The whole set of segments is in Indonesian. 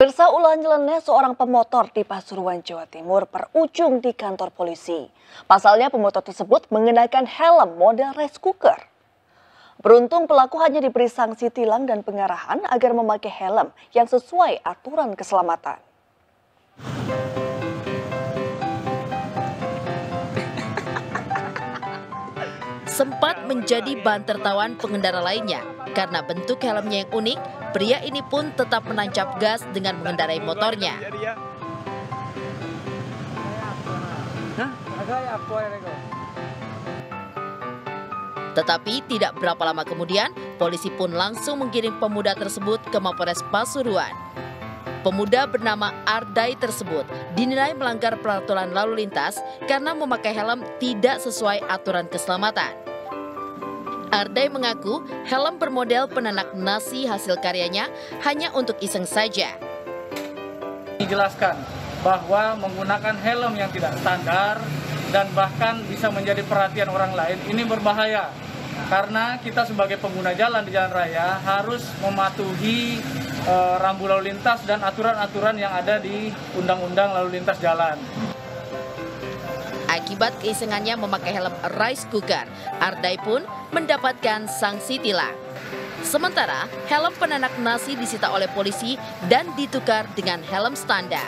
Pemirsa, ulah nyeleneh seorang pemotor di Pasuruan, Jawa Timur berujung di kantor polisi. Pasalnya pemotor tersebut mengenakan helm model rice cooker. Beruntung pelaku hanya diberi sanksi tilang dan pengarahan agar memakai helm yang sesuai aturan keselamatan. Sempat menjadi bahan tertawaan pengendara lainnya karena bentuk helmnya yang unik. Pria ini pun tetap menancap gas dengan mengendarai motornya. Tetapi tidak berapa lama kemudian, polisi pun langsung mengirim pemuda tersebut ke Mapolres Pasuruan. Pemuda bernama Ardai tersebut dinilai melanggar peraturan lalu lintas karena memakai helm tidak sesuai aturan keselamatan. Ardai mengaku helm bermodel penanak nasi hasil karyanya hanya untuk iseng saja. Dijelaskan bahwa menggunakan helm yang tidak standar dan bahkan bisa menjadi perhatian orang lain ini berbahaya. Karena kita sebagai pengguna jalan di jalan raya harus mematuhi rambu lalu lintas dan aturan-aturan yang ada di Undang-Undang Lalu Lintas Jalan. Akibat keisengannya memakai helm rice cooker, Ardai pun mendapatkan sanksi tilang. Sementara helm penanak nasi disita oleh polisi dan ditukar dengan helm standar.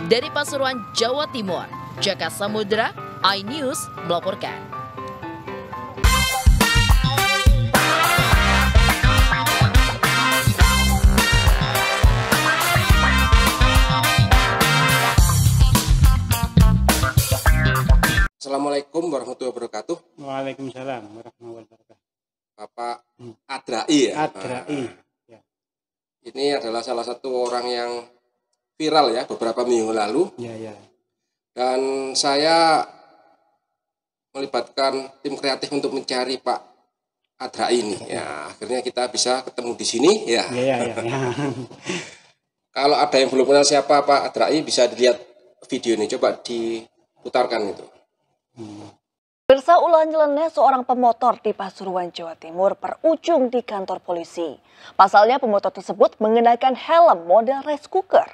Dari Pasuruan, Jawa Timur, Jaka Samudra, iNews melaporkan. Assalamualaikum warahmatullahi wabarakatuh. Waalaikumsalam warahmatullahi wabarakatuh. Bapak Adrai ya? Adrai. Ya. Ini adalah salah satu orang yang viral ya beberapa minggu lalu. Ya. Dan saya melibatkan tim kreatif untuk mencari Pak Adrai ini. Ya, akhirnya kita bisa ketemu di sini ya. Ya. Kalau ada yang belum kenal siapa Pak Adrai, bisa dilihat video ini, coba diputarkan itu. Pemirsa, ulah nyeleneh seorang pemotor di Pasuruan, Jawa Timur berujung di kantor polisi. Pasalnya pemotor tersebut mengenakan helm model rice cooker.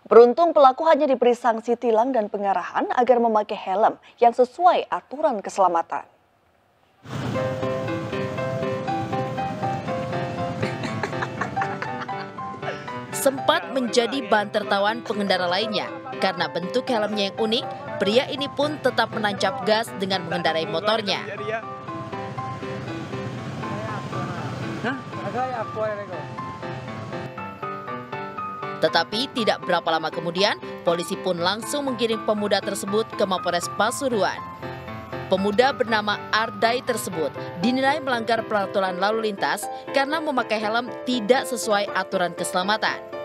Beruntung pelaku hanya diberi sanksi tilang dan pengarahan agar memakai helm yang sesuai aturan keselamatan. Sempat menjadi bahan tertawaan pengendara lainnya karena bentuk helmnya yang unik. Pria ini pun tetap menancap gas dengan mengendarai motornya. Tetapi tidak berapa lama kemudian, polisi pun langsung mengirim pemuda tersebut ke Mapolres Pasuruan. Pemuda bernama Ardai tersebut dinilai melanggar peraturan lalu lintas karena memakai helm tidak sesuai aturan keselamatan.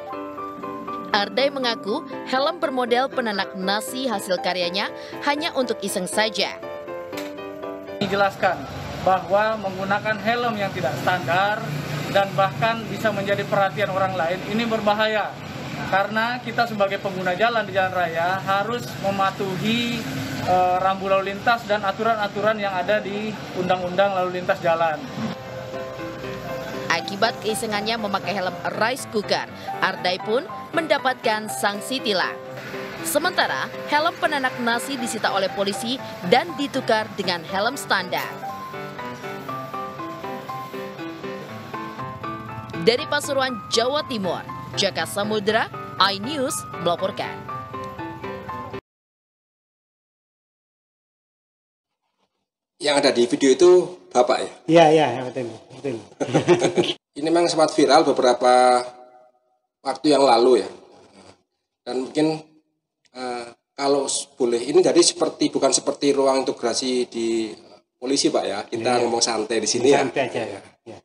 Ardai mengaku helm bermodel penanak nasi hasil karyanya hanya untuk iseng saja. Dijelaskan bahwa menggunakan helm yang tidak standar dan bahkan bisa menjadi perhatian orang lain ini berbahaya. Karena kita sebagai pengguna jalan di jalan raya harus mematuhi rambu lalu lintas dan aturan-aturan yang ada di Undang-Undang Lalu Lintas Jalan. Akibat keisengannya memakai helm rice cooker, Ardai pun mendapatkan sanksi tilang. Sementara helm penanak nasi disita oleh polisi dan ditukar dengan helm standar. Dari Pasuruan, Jawa Timur, Jaka Samudra, iNews melaporkan. Yang ada di video itu Bapak ya? Iya, betul. Ini memang sempat viral beberapa waktu yang lalu ya. Dan mungkin kalau boleh, ini jadi bukan seperti ruang integrasi di polisi Pak ya. Kita ngomong santai di sini ya. Santai aja ya.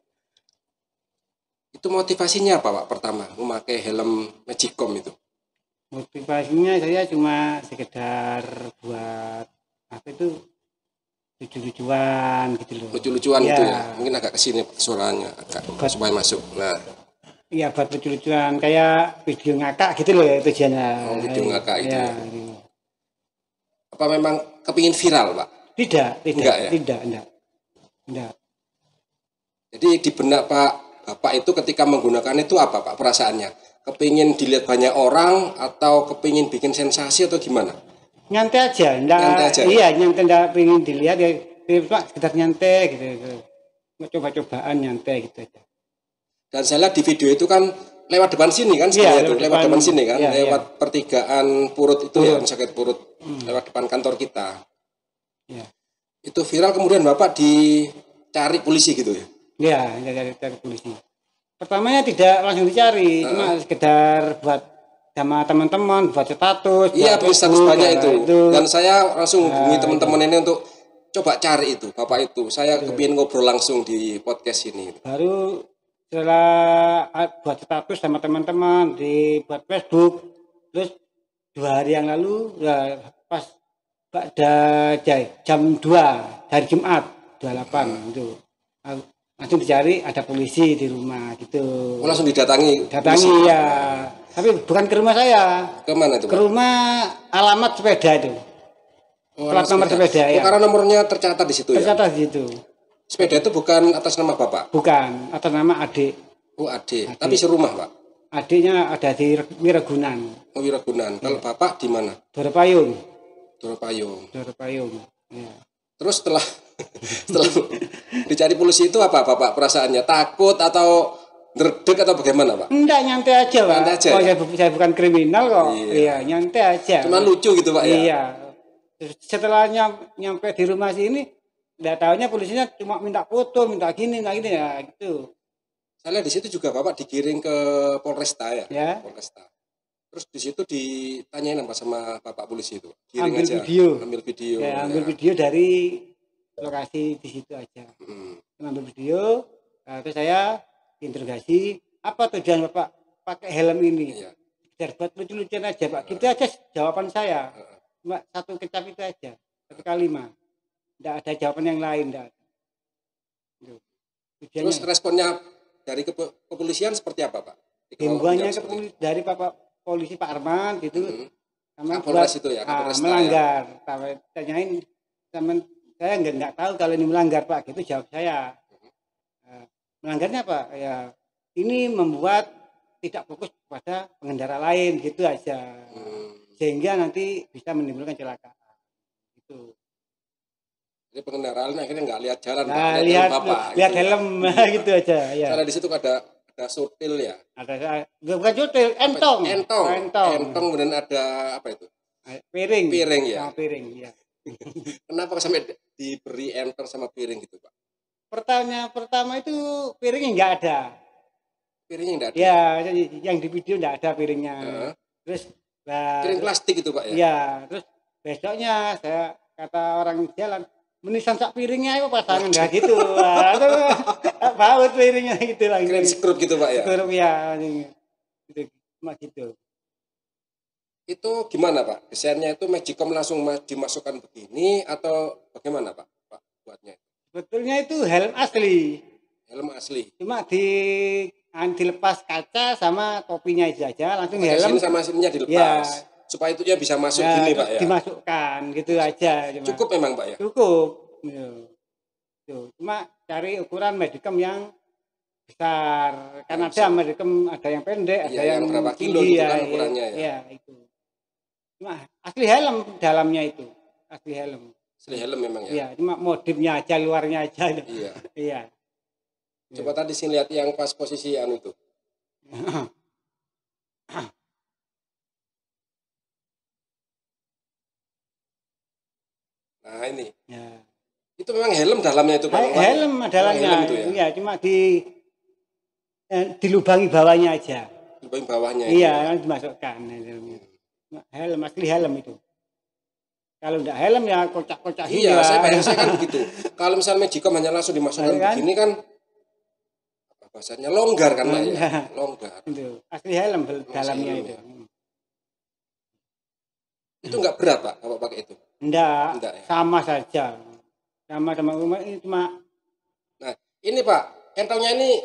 Itu motivasinya apa Pak pertama memakai helm Magicom itu? Motivasinya saya cuma sekedar buat lucu-lucuan gitu loh. Lucu-lucuan itu ya. Mungkin agak kesini suaranya supaya masuk. Nah. Iya, buat lucu-lucuan kayak video ngakak gitu loh ya tujuannya. Oh, video ngakak itu ya. Gitu. Apa memang kepingin viral Pak? Tidak. Enggak ya? Tidak. Jadi di benak Bapak itu ketika menggunakan itu apa Pak perasaannya? Kepingin dilihat banyak orang atau kepingin bikin sensasi atau gimana? Nyantai aja, Nyantai aja, iya nyantai, enggak pengen dilihat ya, Pak sekedar nyantai gitu, coba-cobaan nyantai gitu aja. Dan saya lihat di video itu kan lewat depan sini kan sebenarnya itu, lewat depan sini kan, lewat pertigaan Purut itu ya, sakit Purut, lewat depan kantor kita. Ya. Itu viral kemudian Bapak dicari polisi gitu ya? Iya, cari polisi. Pertamanya tidak langsung dicari, cuma sekedar buat sama teman-teman, buat status. Iya, buat status banyak itu. Dan saya langsung hubungi teman-teman ini untuk coba cari itu, Bapak itu. Saya kepingin ngobrol langsung di podcast ini. Baru setelah buat status sama teman-teman buat Facebook, terus 2 hari yang lalu ya pas pada jam 2 hari Jumat 28 itu langsung dicari, ada polisi di rumah gitu. Oh, langsung didatangi ya, tapi bukan ke rumah saya. Ke mana itu, Pak? Ke rumah alamat sepeda itu. Plat nomor sepeda ya. Karena nomornya tercatat di situ ya. Tercatat di situ. Sepeda itu bukan atas nama Bapak? Bukan, atas nama adik. Oh, adik. Tapi serumah, Pak? Adiknya ada di Wiragunan. Oh, Wiragunan. Kalau Bapak di mana? Doropayung. Ya. Terus setelah dicari polisi itu apa Bapak perasaannya? Takut atau derdek atau bagaimana Pak? Enggak, nyantai aja Pak. Nyantai aja, oh, ya? Saya bukan kriminal kok. Iya, nyantai aja. Cuma lucu gitu Pak ya? Iya. Setelah nyampe di rumah sini, nggak tahunya polisinya cuma minta foto, minta gini ya gitu. Saya lihat di situ juga Bapak digiring ke Polresta ya? Polresta. Terus di situ ditanyain apa sama Bapak polisi itu? Giring ambil aja. Video. Ya, ambil video dari lokasi di situ aja. Ambil video, terus saya interogasi, apa tujuan Bapak pakai helm ini? Iya. Biar buat lucu-lucuan aja Pak. Gitu aja jawaban saya. Cuma satu kecap itu aja, satu kalimat. Tidak ada jawaban yang lain. Terus responnya dari kepolisian seperti apa Pak? Himbauannya dari Bapak Polisi Pak Arman gitu, sama Kapolres itu ya, melanggar. Ya. Tanyain teman saya nggak tahu kalau ini melanggar Pak, gitu jawab saya. Melanggarnya apa? Ya ini membuat tidak fokus pada pengendara lain gitu aja, sehingga nanti bisa menimbulkan kecelakaan. Gitu. Jadi pengendara lain akhirnya nggak lihat jalan, lihat helm gitu aja. Ya. Karena di situ ada sutil ya. Ada bukan sutil, entong. Kemudian ada apa itu? Piring ya. Piring ya. Kenapa sampai diberi enter sama piring gitu Pak? Pertama itu piringnya nggak ada. Piringnya nggak ada? Ya, yang di video nggak ada piringnya. Terus piring plastik itu Pak ya? Iya, terus besoknya saya kata orang jalan, menisan sak piringnya itu pasangan nggak gitu. Baut piringnya gitu lagi. Keren skrup gitu Pak ya? Skrup ya, gitu. Itu gimana Pak? Desainnya itu Magicom langsung dimasukkan begini atau bagaimana Pak buatnya? Sebetulnya itu helm asli. Helm asli. Cuma dilepas kaca sama topinya itu aja, langsung helm. Sini sama sininya dilepas. Ya. Supaya itu ya bisa masuk ya, gini Pak ya? Dimasukkan gitu aja. Cukup memang Pak ya? Cukup. Cuma cari ukuran Magicom yang besar. Kan ada Magicom, ada yang pendek, ada yang berapa tinggi, kilo gitu kan ukurannya ya? Ya itu. Cuma asli helm dalamnya itu. Asli helm. Asli helm memang ya? Iya, cuma modifnya aja, luarnya aja. Iya. Iya. Coba tadi sini lihat yang pas posisi anu itu. Nah ini. Ya. Itu memang helm dalamnya itu Pak? Helm dalamnya. Itu ya? Iya, cuma dilubangi bawahnya aja. Lubangi bawahnya. Iya, dimasukkan helmnya. Helm asli helm itu. Kalau enggak helm ya kocak-kocak gitu. Iya, saya bayangkan kan begitu. Kalau misalnya Magicom hanya langsung dimasukkan begini kan bahasanya longgar kan Pak ya? Longgar. Itu asli helm dalamnya itu. Itu enggak berat Pak kalau pakai itu? Enggak ya? Sama saja. Sama rumah ini cuma. Nah, ini Pak, entongnya ini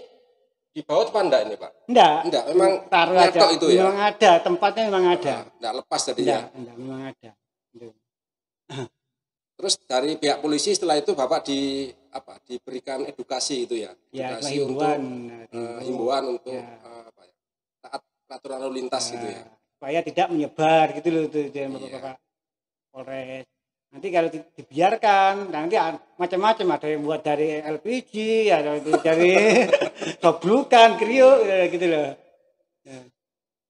dibaut apa enggak ini Pak? Enggak, memang taruh aja. Itu ya? Memang ada, tempatnya memang ada. Enggak lepas tadi ya? Enggak, memang ada. Terus dari pihak polisi setelah itu Bapak diberikan edukasi itu ya, Ya, edukasi himbauan. untuk himbauan untuk Ya. taat peraturan lalu lintas gitu ya. Supaya tidak menyebar gitu loh itu Iya. Bapak Polres. Nanti kalau dibiarkan nanti macam-macam, ada yang buat dari LPG, ada yang dari goblukan, kriuk gitu loh.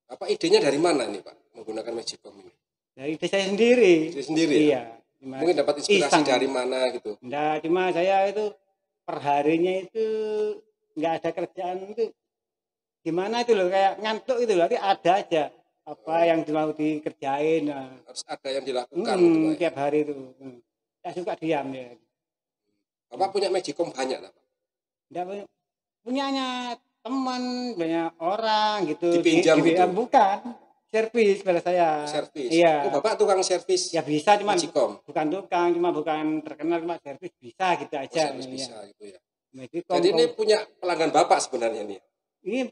Apa idenya dari mana nih Pak menggunakan magicom ini? Dari ide saya sendiri. Ide sendiri ya? Iya. Mungkin dapat inspirasi dari mana gitu? Enggak, cuma saya itu perharinya itu nggak ada kerjaan itu gimana itu loh, kayak ngantuk itu loh, tapi ada aja apa yang mau dikerjain. Harus ada yang dilakukan gitu Pak. Tiap hari itu. Saya suka diam ya. Bapak punya magicom banyak lah Pak? Enggak punyanya teman, banyak orang gitu. Dipinjam gitu? Bukan. Servis pada saya. Servis? Iya. Oh Bapak tukang servis? Ya bisa, cuma magicom? bukan tukang, cuma bukan terkenal, cuma servis bisa gitu aja. Servis bisa gitu ya. Magicom, Jadi ini punya pelanggan Bapak sebenarnya nih? ini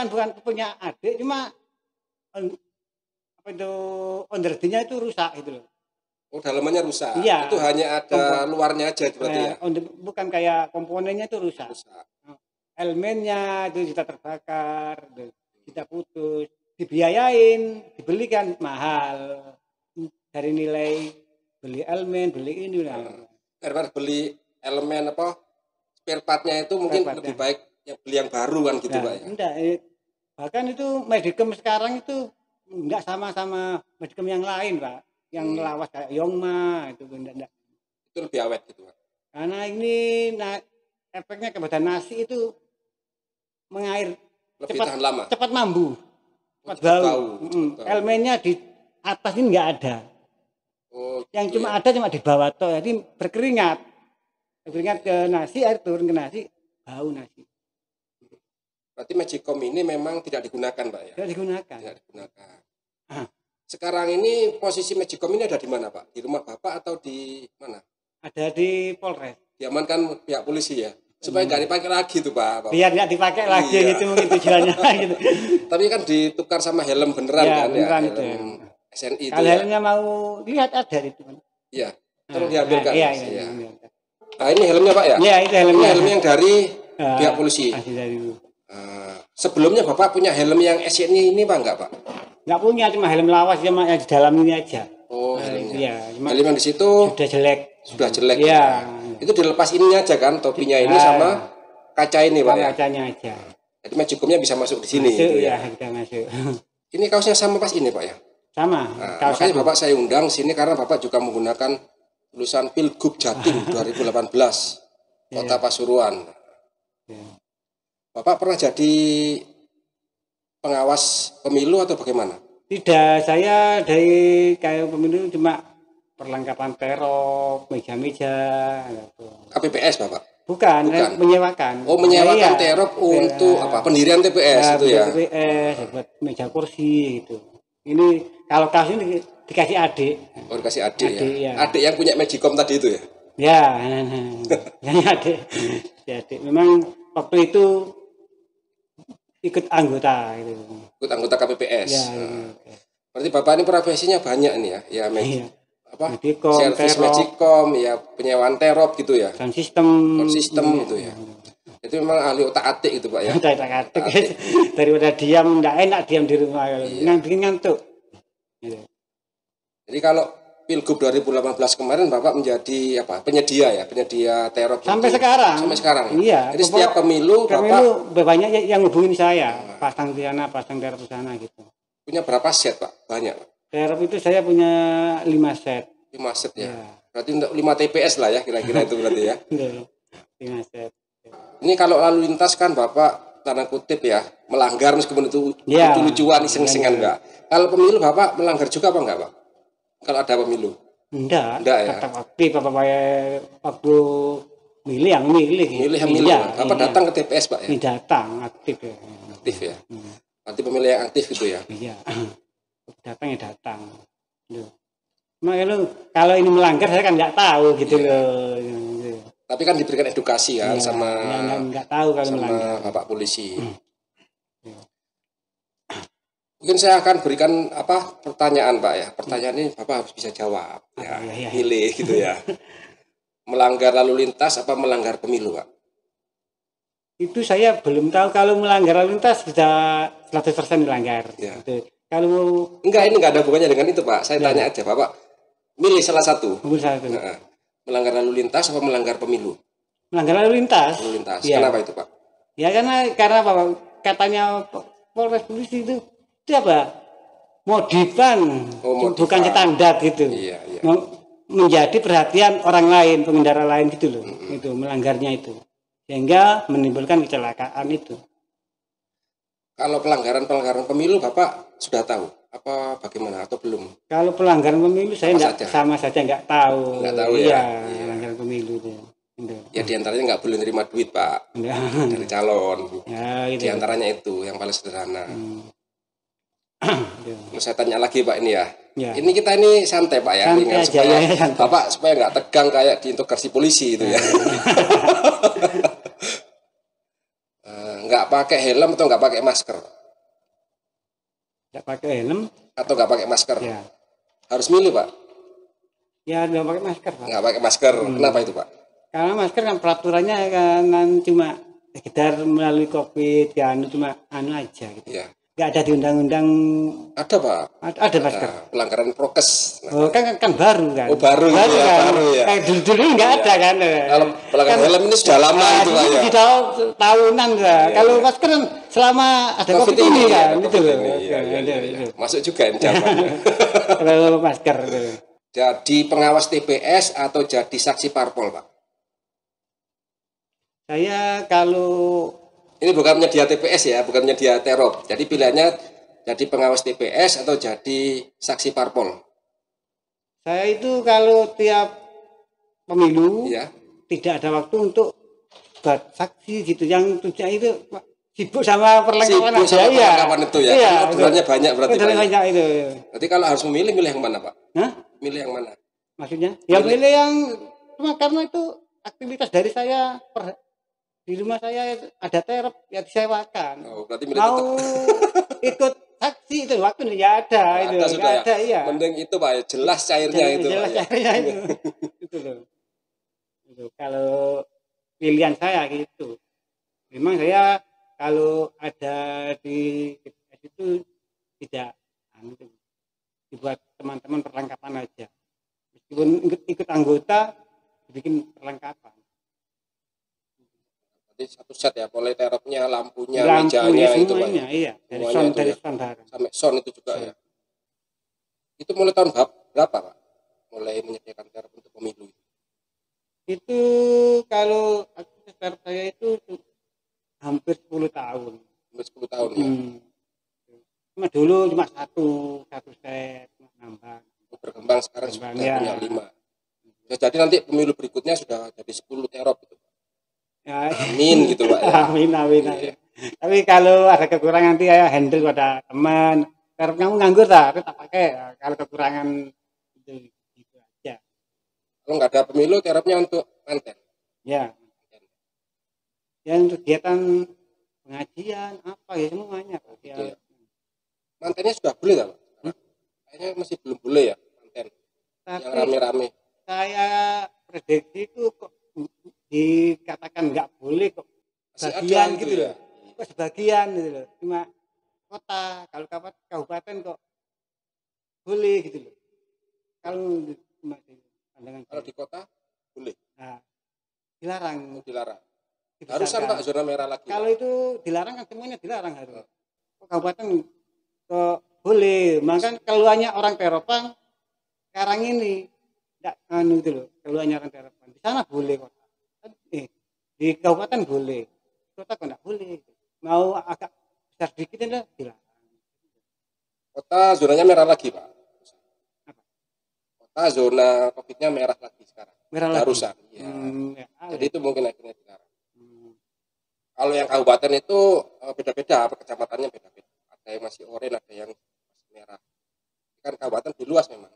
bukan punya adik, cuma apa itu onderdinya itu rusak gitu loh. Oh dalamannya rusak? Iya. Itu hanya ada luarnya aja berarti ya? Bukan kayak komponennya itu rusak. Elemennya itu kita terbakar, kita putus, dibiayain, dibelikan mahal dari nilai beli elemen, beli ini lah. Daripada beli elemen apa spare partnya itu mungkin lebih baik ya beli yang baru kan gitu Pak ya? Enggak, bahkan itu magicom sekarang itu enggak sama magicom yang lain Pak, yang lawas kayak Yongma itu enggak. Itu lebih awet gitu Pak? Karena ini efeknya kepada nasi itu mengair lebih tahan lama, cepat mambu, cepat bau. bau. Elemennya di atas ini enggak ada. Oh, yang gitu cuma ya. ada cuma di bawah toh, jadi berkeringat ke nasi, air turun ke nasi, bau nasi. Berarti magicom ini memang tidak digunakan Pak ya? Tidak digunakan. Tidak digunakan. Sekarang ini posisi magicom ini ada di mana Pak? Di rumah Bapak atau di mana? Ada di Polres. Diamankan pihak polisi ya? Supaya nggak dipakai lagi tuh Pak. Biar nggak dipakai lagi Iya. gitu mungkin tujuannya gitu. Tapi kan ditukar sama helm beneran Ya, kan beneran ya? itu. Helm SNI itu Kalau ya? helmnya mau lihat ada itu. Iya. Terus diambilkan. Iya. Nah ini helmnya Pak ya? Iya, itu Ini helmnya. helm yang dari pihak polisi. Asli dari itu. Sebelumnya Bapak punya helm yang SNI ini Pak enggak Pak? Nggak punya, cuma helm lawas, cuma yang di dalam ini aja. Oh helmnya. Iya, cuma Helm yang di situ sudah jelek. sudah jelek. Iya. Ya. Itu dilepas ininya aja kan, topinya ini sama kaca ini Pak ya? Kacanya aja. Jadi magicomnya bisa masuk di sini. Masuk, gitu ya, ya. kita masuk. Ini kaosnya sama pas ini Pak ya? Sama. Nah, kaos makanya satu. Bapak saya undang sini karena Bapak juga menggunakan tulisan Pilgub Jatim 2018 Kota Pasuruan. Bapak pernah jadi pengawas pemilu atau bagaimana? Tidak, saya dari kayak pemilu cuma perlengkapan terop, meja-meja. Gitu. KPPS Bapak? Bukan. menyewakan. Oh menyewakan Iya. terop untuk apa? Pendirian TPS itu ya? TPS, buat meja kursi gitu. Ini kalau kaos ini dikasih adik. Oh dikasih adik ya? Adik, ya. Adik yang punya magicom tadi itu ya? Ya, yang adik. Ya, adik. Memang waktu itu ikut anggota gitu. Ikut anggota KPPS. Ya, Berarti Bapak ini profesinya banyak nih ya? Ya iya. apa? Magicom, Servis terop. magicom, ya penyewaan terop gitu ya? Sound system. Sistem gitu ya? Itu memang ahli otak-atik itu Pak ya? Otak-atik. Daripada diam, enggak enak diam di rumah. Bikin ngantuk. Gitu. Jadi kalau Pilgub 2018 kemarin Bapak menjadi apa? Penyedia ya, penyedia terop. Sampai untuk- sekarang. Sampai sekarang. Iya. Jadi setiap pemilu Bapak Pemilu banyak yang hubungin saya, pasang di sana, pasang terop di sana gitu. punya berapa set Pak? Banyak. Terop itu saya punya 5 set. 5 set ya. Ya. Berarti untuk 5 TPS lah ya kira-kira itu berarti ya. 5 set. Ini kalau lalu lintas kan Bapak tanda kutip ya melanggar meskipun itu Ya. lucu-lucuan iseng-isengan Ya. enggak. Kalau pemilu Bapak melanggar juga apa enggak Pak? Kalau ada pemilu. Enggak ya? tetap aktif apa waktu milih yang milih. Milih yang milih. Iya, Bapak iya. datang ke TPS Pak ya? Ini datang aktif ya. Aktif ya. Berarti pemilih yang aktif gitu ya. Iya. Datang ya datang. Loh. Makanya kalau ini melanggar saya kan nggak tahu gitu loh. Gitu. Tapi kan diberikan edukasi kan Iya, sama nggak tahu kalau melanggar. Bapak polisi. Mungkin saya akan berikan pertanyaan Pak ya. Pertanyaan ini Bapak harus bisa jawab ya. Iya. Milih gitu ya. melanggar lalu lintas apa melanggar pemilu, Pak? Itu saya belum tahu. Kalau melanggar lalu lintas sudah 100% melanggar. Ya. Gitu. Kalau Enggak, ini enggak ada hubungannya dengan itu, Pak. Saya tanya aja, Bapak milih salah satu. mobil satu. Nah, melanggar lalu lintas apa melanggar pemilu? Melanggar lalu lintas. Lalu lintas. Ya. Kenapa itu, Pak? Ya karena apa? Katanya Polres polisi itu apa? Modifan, Oh, modifan. bukan standar gitu. Iya, iya. Menjadi perhatian orang lain, pengendara lain gitu loh. Itu melanggarnya itu. Sehingga menimbulkan kecelakaan itu. Kalau pelanggaran pemilu Bapak sudah tahu apa bagaimana atau belum? Kalau pelanggaran pemilu saya sama saja nggak tahu. Nggak tahu iya, ya. pelanggaran pemilu itu. Ya diantaranya nggak boleh nerima duit, Pak, dari calon. Ya, gitu. Diantaranya itu yang paling sederhana. Gitu. Saya tanya lagi, Pak, ini ya. Ya. Ini kita ini santai, Pak, ya. Santai aja, supaya ya, santai. Bapak supaya nggak tegang kayak diinterogasi polisi itu ya. Nggak pakai helm atau nggak pakai masker? Nggak pakai helm Atau nggak pakai masker? ya. Harus milih, Pak. Ya nggak pakai masker, Pak. Nggak pakai masker. Kenapa itu, Pak? Karena masker kan peraturannya kan cuma sekedar melalui COVID kan cuma aja gitu. Iya. Nggak ada di undang-undang. Ada, Pak. Ada masker. Nah, pelanggaran prokes. Oh, kan baru kan. Oh, baru gitu ya, kan. baru ya. Dulu nggak ada kan. Kalau pelanggaran helm ini sudah lama itu, Pak, ya. Di tahunan kan. Kalau masker kan selama ada COVID ini kan gitu loh. Iya. Masuk juga ini jawabannya. Kalau masker gitu. Jadi pengawas TPS atau jadi saksi parpol, Pak? Saya kalau Ini bukan menyedia TPS ya, bukan menyedia terop. Jadi pilihannya jadi pengawas TPS atau jadi saksi parpol. saya itu kalau tiap pemilu Ya. tidak ada waktu untuk buat saksi gitu. Yang tujuan itu sibuk sama perlengkapan Sibuk sama aja. perlengkapan itu ya. Iya, Orderannya banyak berarti, Pak. banyak itu. Berarti kalau harus memilih yang mana, Pak? Hah? Milih yang mana? Maksudnya? Ya pilih yang cuma karena itu aktivitas dari saya di rumah saya ada terop ya disewakan. Oh, berarti milih Mau tetap. ikut saksi itu waktu nggak ada itu. Ada sudah Nggak ya. ada, iya. Mending itu, Pak, ya. Jelas cairnya itu, Jelas Pak, ya. cairnya itu. Itu loh. Itu kalau pilihan saya gitu. Memang saya kalau ada di TPS itu tidak dibuat teman-teman perlengkapan aja. Meskipun ikut anggota bikin perlengkapan. Jadi satu set ya, mulai teropnya, lampunya, mejanya itu, Pak. semuanya, iya. Dari Semuanya sound itu dari ya. sound barang. Sampai sound itu juga ya. Itu mulai tahun berapa, Pak? Mulai menyediakan terop untuk pemilu. Itu kalau aktivitas terop saya itu hampir 10 tahun. Hampir 10 tahun ya. Cuma dulu cuma satu set nambah. Berkembang sekarang sudah Berkembang, ya. punya 5. Ya, jadi nanti pemilu berikutnya sudah jadi 10 terop gitu. Ya, Amin gitu, Pak. Ya. amin. Iya. Tapi kalau ada kekurangan nanti ya handle pada teman. Terop kamu nganggur tak? Aku tak pakai. Ya, kalau kekurangan itu gitu aja. Kalau nggak ada pemilu, teropnya untuk manten. Ya. Yang kegiatan pengajian apa ya semuanya Pak. Gitu ya. Mantennya sudah boleh tak, Pak? Kayaknya masih belum boleh ya manten. Yang Tapi rame-rame. saya prediksi itu kok dikatakan nggak boleh kok Masih sebagian ada gitu itu loh. Kok sebagian gitu loh. Cuma kota, kalau kabupaten kok boleh gitu loh. Kalau cuma di pandangan Kalau saya. di kota boleh, Nah, dilarang. dilarang. Dibesarkan. Harusan, Pak, zona merah lagi. Kalau itu dilarang kan semuanya dilarang harus. Kok kabupaten kok boleh. Maka keluarnya orang Teropang sekarang ini enggak gitu loh. Keluarnya orang Teropang. Di sana boleh kok. Di kabupaten boleh. Di kota kok enggak boleh. Mau agak besar dikit itu dilarang. Kota zonanya merah lagi, Pak. Kota zona COVID-nya merah lagi sekarang. Merah lagi. Harusan. Ya. Ya, Jadi itu mungkin akhirnya dilarang. Kalau yang kabupaten itu beda-beda, kecamatannya beda-beda. Ada yang masih oranye, ada yang masih merah. Kan kabupaten lebih luas memang.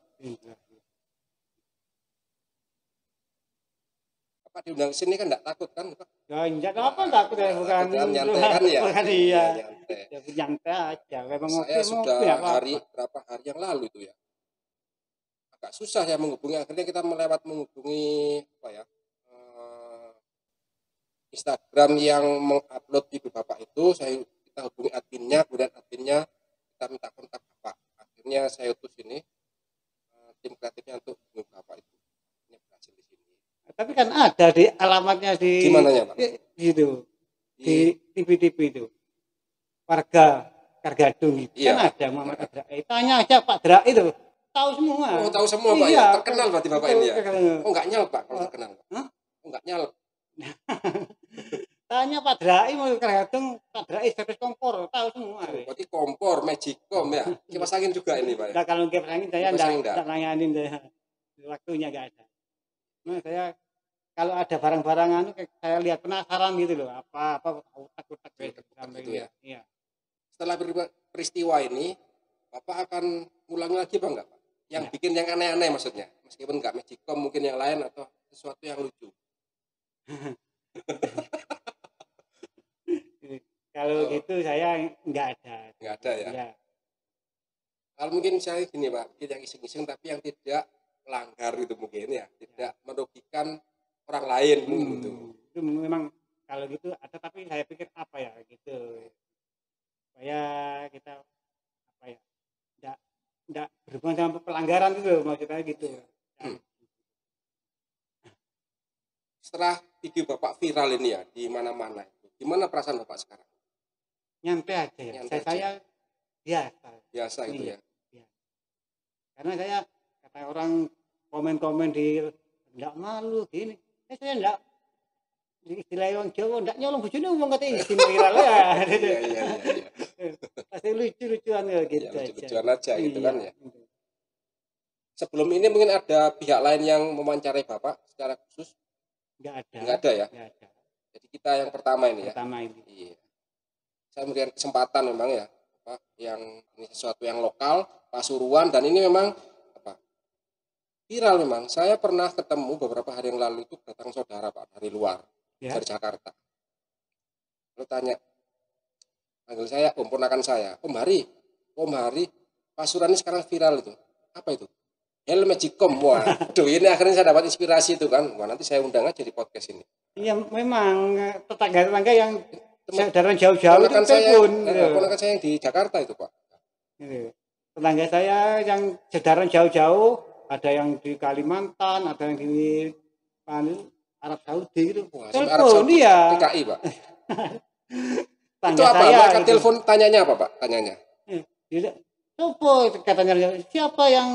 Bapak diundang ke sini kan enggak takut kan, Pak? Ya enggak apa takut ya bukan. Nyantai kan ya? Bukan iya. Nyantai. Ya nyantai aja. Memang Saya sudah apa. berapa hari yang lalu itu ya. Agak susah ya menghubungi, akhirnya kita menghubungi apa ya? Instagram yang mengupload video Bapak itu, kita hubungi adminnya, kemudian adminnya kita minta kontak Bapak. Akhirnya saya utus ini tim kreatifnya untuk hubungi Bapak itu. Ini berhasil di sini. Tapi kan ada di alamatnya Di mananya, Pak? Di situ. Di TV-TV itu. Warga Kargadung itu. Iya. Kan ada Muhammad Adrai. Tanya aja Pak Dra itu. Tahu semua. Oh, tahu semua Pak Iya, ya. Terkenal berarti Bapak ini ya. terkenal. Oh, enggak nyalek Pak kalau terkenal. Hah? Oh, enggak nyalek. Tanya Pak Drai mau Kargadung, Pak Drai servis kompor, tahu semua. Berarti kompor, magicom ya. Kipas angin juga ini Pak ya. Nah, kalau kipas angin saya Kipas angin enggak? enggak nanyanin deh. Waktunya enggak ada. Nah, saya kalau ada barang-barang anu saya lihat penasaran gitu loh, apa utak-utak sampai gitu ya. Iya. Setelah peristiwa ini, Bapak akan ulangi lagi Pak enggak Pak? Yang Ya. bikin yang aneh-aneh maksudnya. Meskipun enggak magicom, mungkin yang lain atau sesuatu yang lucu. Kalau Oh. gitu saya enggak ada. Enggak ada ya. Iya. Kalau mungkin saya gini Pak, mungkin yang iseng-iseng tapi yang tidak melanggar itu mungkin ya, tidak merugikan orang lain mungkin gitu. Itu memang kalau gitu ada, tapi saya pikir apa ya gitu. Supaya kita apa ya? Enggak berhubungan sama pelanggaran itu loh, maksudnya gitu. Setelah video Bapak viral ini ya di mana-mana itu, gimana perasaan Bapak sekarang? Nyantai aja ya. Nyantai Saya biasa. Biasa gitu Iya. ya. Karena saya kata orang komen-komen di enggak malu gini. Saya enggak istilah orang Jawa enggak nyolong bojone ngomong kata isi viral ya. Iya. Pasti lucu-lucuan ya gitu Ya, aja. lucu-lucuan aja gitu Iya. kan ya. Sebelum ini mungkin ada pihak lain yang mewawancarai Bapak secara khusus? Enggak ada. Enggak ada ya. Enggak ada. Jadi kita yang pertama ini ya. Pertama ini. Iya. Saya memberikan kesempatan memang ya, apa, yang ini sesuatu yang lokal, Pasuruan, dan ini memang apa, viral memang. Saya pernah ketemu beberapa hari yang lalu itu datang saudara Pak dari luar, Ya. dari Jakarta. Lalu tanya, panggil saya Om, ponakan saya, Om Hari, Pasuruan ini sekarang viral itu. Apa itu? Helm magicom. Waduh, ini akhirnya saya dapat inspirasi itu kan. Wah, nanti saya undang aja di podcast ini. Iya memang tetangga-tetangga yang saudara jauh-jauh itu telepon. Ponakan saya yang di Jakarta itu Pak. Gitu. Tetangga saya yang saudara jauh-jauh, ada yang di Kalimantan, ada yang di Arab Saudi gitu. Wah, sampai Arab Telepon Saudi, dia. TKI Pak. Tetangga Itu apa? saya Mereka gitu. telepon tanyanya apa Pak? Tanyanya. Dia, "Sopo?" katanya, siapa yang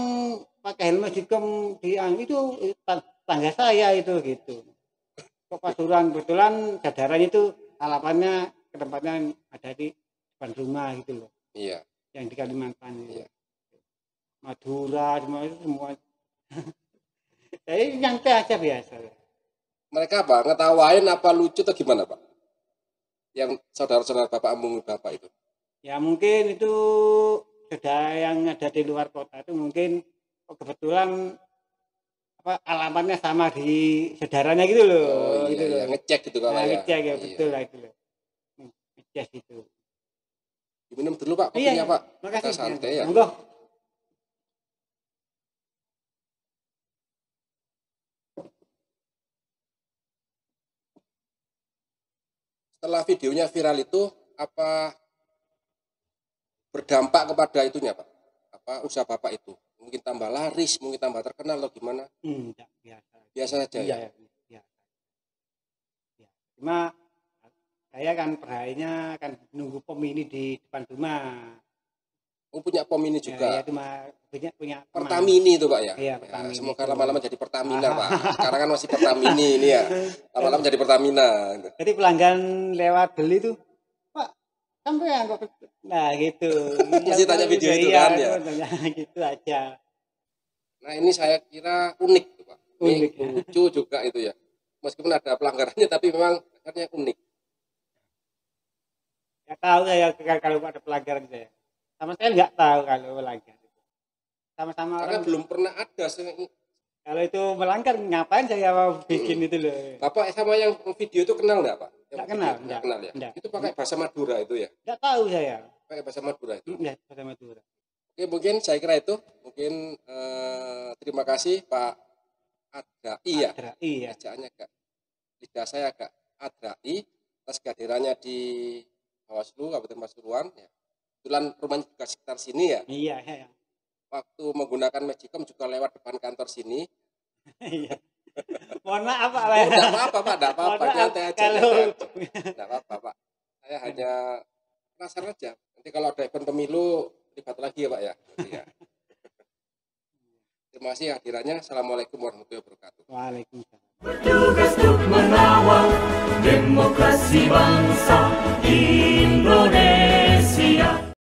pakai helm magicom di itu tetangga saya itu gitu. Kok Pasuruan, kebetulan saudaranya itu alamatnya ke tempatnya ada di depan rumah gitu loh, Iya. yang di Kalimantan itu. Iya. Madura semua. Jadi nyantai aja biasa. Mereka apa? Ngetawain apa lucu atau gimana Pak? Yang saudara-saudara Bapak omongin Bapak itu. Ya mungkin itu saudara yang ada di luar kota itu mungkin kebetulan apa alamatnya sama di saudaranya gitu loh. Oh gitu iya, loh. ngecek gitu kalau Nah, ya. ngecek ya Iya. betul lah itu loh. Ngecek itu. Diminum dulu Pak, Iya, kopinya Pak. makasih. Kita santai ya. Monggo. Setelah videonya viral itu, apa berdampak kepada itunya Pak? Apa usaha Bapak itu? Mungkin tambah laris, mungkin tambah terkenal atau gimana? Enggak biasa. Biasa saja Iya, ya. ya. Ya. Cuma saya kan perharinya kan nunggu pom ini di depan rumah. Oh, punya pom ini Ya, juga. cuma punya teman. Pertamini itu Pak ya. Iya, Ya, Pertamini semoga itu. lama-lama jadi Pertamina Pak. Sekarang kan masih Pertamini ini ya. Lama-lama jadi Pertamina. Jadi pelanggan lewat beli tuh, Pak, sampean kok. Nah, gitu. Mesti tanya video itu iya, kan, ya? Tanya gitu aja. Nah ini saya kira unik tuh, Pak. Ini Unik, ya. lucu juga itu ya. Meskipun ada pelanggarannya tapi memang akhirnya unik. Ya tahu saya kalau ada pelanggaran saya. Sama saya nggak tahu kalau melanggar. Sama-sama Karena orang. belum pernah ada. Kalau itu melanggar ngapain saya mau bikin itu loh. Bapak sama yang video itu kenal nggak Pak? Yang Nggak kenal, video, nggak kenal ya. nggak. Itu pakai bahasa Madura itu ya. Nggak tahu saya. Pakai bahasa Madura itu. Nggak pada Madura. Oke mungkin saya kira itu. Mungkin terima kasih Pak Adra. Iya. Iya. Bacaannya agak lidah saya agak Adrai atas kehadirannya di Bawaslu Kabupaten Pasuruan. Ya. Kebetulan rumahnya juga sekitar sini ya. Iya, iya. Waktu menggunakan Magicom juga lewat depan kantor sini. Iya. Mohon maaf Pak. Oh, enggak apa-apa Pak, enggak apa-apa. Mohon maaf Nyantai aja. kalau Enggak apa-apa Pak. Saya hanya penasaran aja. Nanti kalau ada event pemilu libat lagi ya Pak ya. Ya. Terima kasih hadirannya. Assalamualaikum warahmatullahi wabarakatuh. Waalaikumsalam. Bertugas untuk mengawal demokrasi bangsa.